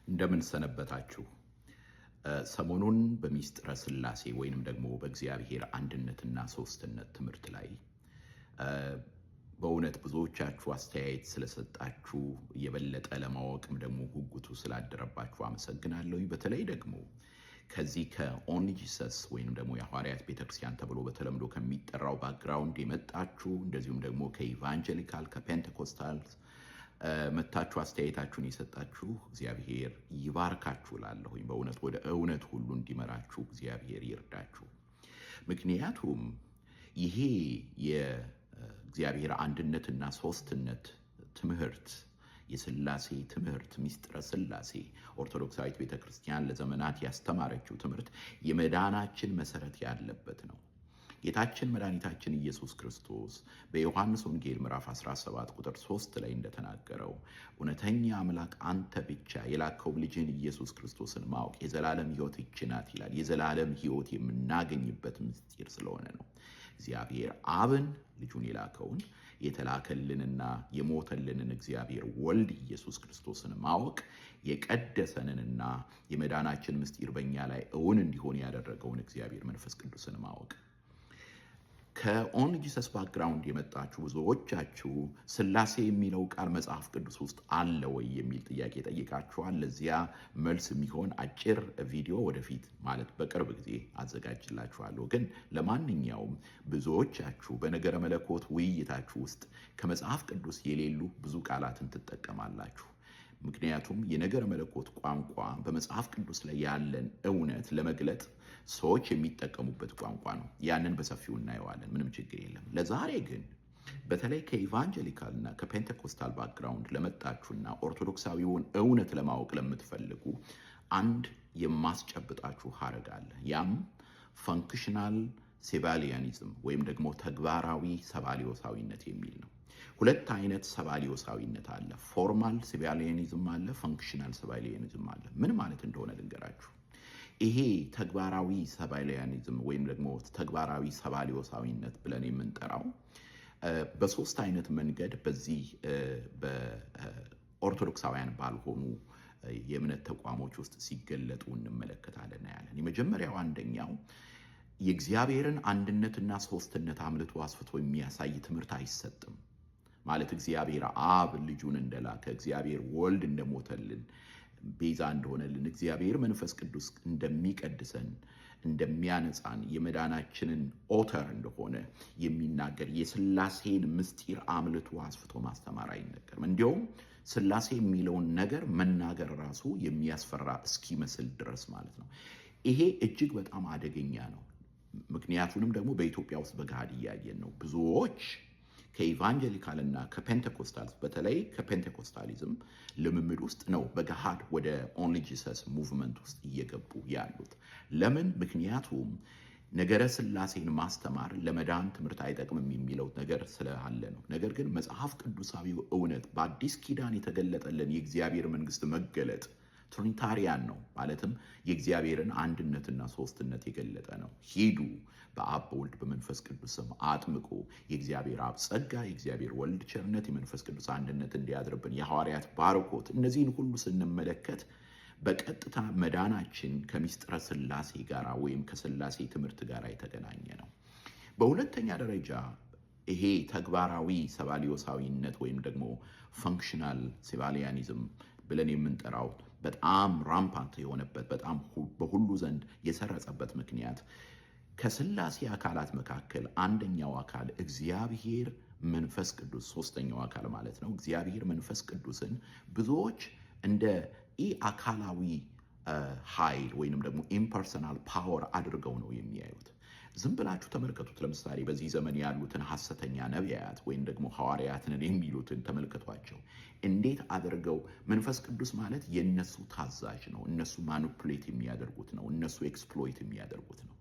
እንደምን ሰነበታችሁ። ሰሞኑን በሚስጥረ ሥላሴ ወይንም ደግሞ በእግዚአብሔር አንድነትና ሶስትነት ትምህርት ላይ በእውነት ብዙዎቻችሁ አስተያየት ስለሰጣችሁ የበለጠ ለማወቅም ደግሞ ጉጉቱ ስላደረባችሁ አመሰግናለሁ። በተለይ ደግሞ ከዚህ ከኦንሊ ጂሰስ ወይንም ደግሞ የሐዋርያት ቤተክርስቲያን ተብሎ በተለምዶ ከሚጠራው ባክግራውንድ የመጣችሁ እንደዚሁም ደግሞ ከኢቫንጀሊካል ከፔንቴኮስታል መታችሁ አስተያየታችሁን የሰጣችሁ እግዚአብሔር ይባርካችሁ እላለሁኝ። በእውነት ወደ እውነት ሁሉ እንዲመራችሁ እግዚአብሔር ይርዳችሁ። ምክንያቱም ይሄ የእግዚአብሔር አንድነትና ሶስትነት ትምህርት የሥላሴ ትምህርት ሚስጥረ ሥላሴ ኦርቶዶክሳዊት ቤተክርስቲያን ለዘመናት ያስተማረችው ትምህርት የመዳናችን መሰረት ያለበት ነው። ጌታችን መድኃኒታችን ኢየሱስ ክርስቶስ በዮሐንስ ወንጌል ምዕራፍ 17 ቁጥር 3 ላይ እንደተናገረው እውነተኛ አምላክ አንተ ብቻ የላከው ልጅን ኢየሱስ ክርስቶስን ማወቅ የዘላለም ሕይወት ይህች ናት ይላል። የዘላለም ሕይወት የምናገኝበት ምስጢር ስለሆነ ነው። እግዚአብሔር አብን ልጁን የላከውን የተላከልንና የሞተልንን እግዚአብሔር ወልድ ኢየሱስ ክርስቶስን ማወቅ የቀደሰንንና የመዳናችን ምስጢር በእኛ ላይ እውን እንዲሆን ያደረገውን እግዚአብሔር መንፈስ ቅዱስን ማወቅ። ከኦንሊ ጂሰስ ባክግራውንድ የመጣችሁ ብዙዎቻችሁ ሥላሴ የሚለው ቃል መጽሐፍ ቅዱስ ውስጥ አለ ወይ የሚል ጥያቄ ጠይቃችኋል። ለዚያ መልስ የሚሆን አጭር ቪዲዮ ወደፊት ማለት በቅርብ ጊዜ አዘጋጅላችኋለሁ። ግን ለማንኛውም ብዙዎቻችሁ በነገረ መለኮት ውይይታችሁ ውስጥ ከመጽሐፍ ቅዱስ የሌሉ ብዙ ቃላትን ትጠቀማላችሁ። ምክንያቱም የነገረ መለኮት ቋንቋ በመጽሐፍ ቅዱስ ላይ ያለን እውነት ለመግለጥ ሰዎች የሚጠቀሙበት ቋንቋ ነው። ያንን በሰፊው እናየዋለን። ምንም ችግር የለም። ለዛሬ ግን በተለይ ከኢቫንጀሊካልና ከፔንቴኮስታል ባክግራውንድ ለመጣችሁና ኦርቶዶክሳዊውን እውነት ለማወቅ ለምትፈልጉ አንድ የማስጨብጣችሁ ሐረግ አለ። ያም ፈንክሽናል ሴባሊያኒዝም ወይም ደግሞ ተግባራዊ ሰባሊዮሳዊነት የሚል ነው። ሁለት አይነት ሰባሊዮሳዊነት አለ። ፎርማል ሴባሊያኒዝም አለ፣ ፈንክሽናል ሴባሊያኒዝም አለ። ምን ማለት እንደሆነ ልንገራችሁ። ይሄ ተግባራዊ ሰባሊያኒዝም ወይም ደግሞ ተግባራዊ ሰባሊዮሳዊነት ብለን የምንጠራው በሶስት አይነት መንገድ በዚህ በኦርቶዶክሳውያን ባልሆኑ የእምነት ተቋሞች ውስጥ ሲገለጡ እንመለከታለን ያለን። የመጀመሪያው አንደኛው የእግዚአብሔርን አንድነትና ሶስትነት አምልቶ አስፍቶ የሚያሳይ ትምህርት አይሰጥም። ማለት እግዚአብሔር አብ ልጁን እንደላከ፣ እግዚአብሔር ወልድ እንደሞተልን፣ ቤዛ እንደሆነልን፣ እግዚአብሔር መንፈስ ቅዱስ እንደሚቀድሰን፣ እንደሚያነጻን፣ የመዳናችንን ኦተር እንደሆነ የሚናገር የሥላሴን ምስጢር አምልቶ አስፍቶ ማስተማር አይነገርም። እንዲያውም ሥላሴ የሚለውን ነገር መናገር ራሱ የሚያስፈራ እስኪመስል ድረስ ማለት ነው። ይሄ እጅግ በጣም አደገኛ ነው። ምክንያቱንም ደግሞ በኢትዮጵያ ውስጥ በገሃድ እያየን ነው። ብዙዎች ከኢቫንጀሊካልና ከፔንቴኮስታል በተለይ ከፔንቴኮስታሊዝም ልምምድ ውስጥ ነው በገሃድ ወደ ኦንሊ ጂሰስ ሙቭመንት ውስጥ እየገቡ ያሉት። ለምን? ምክንያቱም ነገረ ሥላሴን ማስተማር ለመዳን ትምህርት አይጠቅምም የሚለው ነገር ስላለ ነው። ነገር ግን መጽሐፍ ቅዱሳዊው እውነት በአዲስ ኪዳን የተገለጠልን የእግዚአብሔር መንግስት መገለጥ ትሪኒታሪያን ነው። ማለትም የእግዚአብሔርን አንድነትና ሶስትነት የገለጠ ነው። ሂዱ በአብ በወልድ በመንፈስ ቅዱስ ስም አጥምቁ፣ የእግዚአብሔር አብ ጸጋ፣ የእግዚአብሔር ወልድ ቸርነት፣ የመንፈስ ቅዱስ አንድነት እንዲያድርብን፣ የሐዋርያት ባርኮት፣ እነዚህን ሁሉ ስንመለከት በቀጥታ መዳናችን ከሚስጥረ ሥላሴ ጋር ወይም ከሥላሴ ትምህርት ጋር የተገናኘ ነው። በሁለተኛ ደረጃ ይሄ ተግባራዊ ሰባሊዮሳዊነት ወይም ደግሞ ፈንክሽናል ሴባሊያኒዝም ብለን የምንጠራው በጣም ራምፓንት የሆነበት በጣም በሁሉ ዘንድ የሰረጸበት ምክንያት ከሥላሴ አካላት መካከል አንደኛው አካል እግዚአብሔር መንፈስ ቅዱስ፣ ሶስተኛው አካል ማለት ነው። እግዚአብሔር መንፈስ ቅዱስን ብዙዎች እንደ አካላዊ ኃይል ወይንም ደግሞ ኢምፐርሰናል ፓወር አድርገው ነው የሚያዩት። ዝም ብላችሁ ተመልከቱት። ለምሳሌ በዚህ ዘመን ያሉትን ሐሰተኛ ነቢያት ወይም ደግሞ ሐዋርያትን የሚሉትን ተመልከቷቸው። እንዴት አድርገው መንፈስ ቅዱስ ማለት የነሱ ታዛዥ ነው፣ እነሱ ማኒፑሌት የሚያደርጉት ነው፣ እነሱ ኤክስፕሎይት የሚያደርጉት ነው።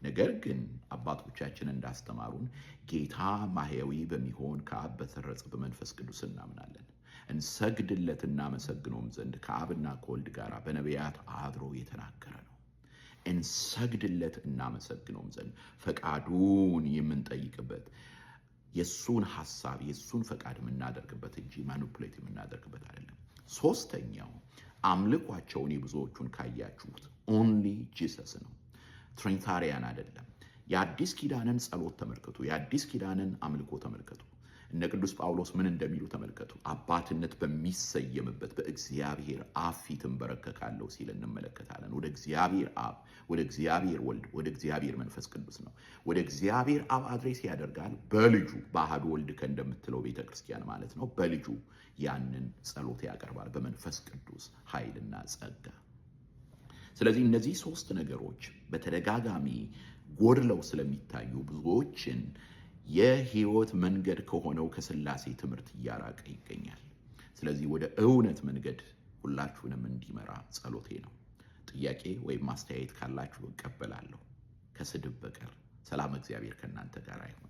ነገር ግን አባቶቻችን እንዳስተማሩን ጌታ ማህያዊ በሚሆን ከአብ በተሰረጸ በመንፈስ ቅዱስ እናምናለን። እንሰግድለት እናመሰግነውም ዘንድ ከአብና ከወልድ ጋር በነቢያት አድሮ የተናገረ ነው። እንሰግድለት እናመሰግነውም ዘንድ ፈቃዱን የምንጠይቅበት የሱን ሐሳብ የሱን ፈቃድ የምናደርግበት እንጂ ማኒፑሌት የምናደርግበት አይደለም። ሶስተኛው አምልኳቸውን የብዙዎቹን ካያችሁት ኦንሊ ጂሰስ ነው፣ ትሪኒታሪያን አይደለም። የአዲስ ኪዳንን ጸሎት ተመልከቱ፣ የአዲስ ኪዳንን አምልኮ ተመልከቱ። እነ ቅዱስ ጳውሎስ ምን እንደሚሉ ተመልከቱ። አባትነት በሚሰየምበት በእግዚአብሔር አብ ፊት እንበረከካለሁ ሲል እንመለከታለን። ወደ እግዚአብሔር አብ፣ ወደ እግዚአብሔር ወልድ፣ ወደ እግዚአብሔር መንፈስ ቅዱስ ነው። ወደ እግዚአብሔር አብ አድሬስ ያደርጋል በልጁ በአሐዱ ወልድ እንደምትለው ቤተ ክርስቲያን ማለት ነው። በልጁ ያንን ጸሎት ያቀርባል በመንፈስ ቅዱስ ኃይልና ጸጋ። ስለዚህ እነዚህ ሶስት ነገሮች በተደጋጋሚ ጎድለው ስለሚታዩ ብዙዎችን የህይወት መንገድ ከሆነው ከሥላሴ ትምህርት እያራቀ ይገኛል። ስለዚህ ወደ እውነት መንገድ ሁላችሁንም እንዲመራ ጸሎቴ ነው። ጥያቄ ወይም ማስተያየት ካላችሁ እቀበላለሁ፣ ከስድብ በቀር። ሰላም እግዚአብሔር ከእናንተ ጋር ይሁን።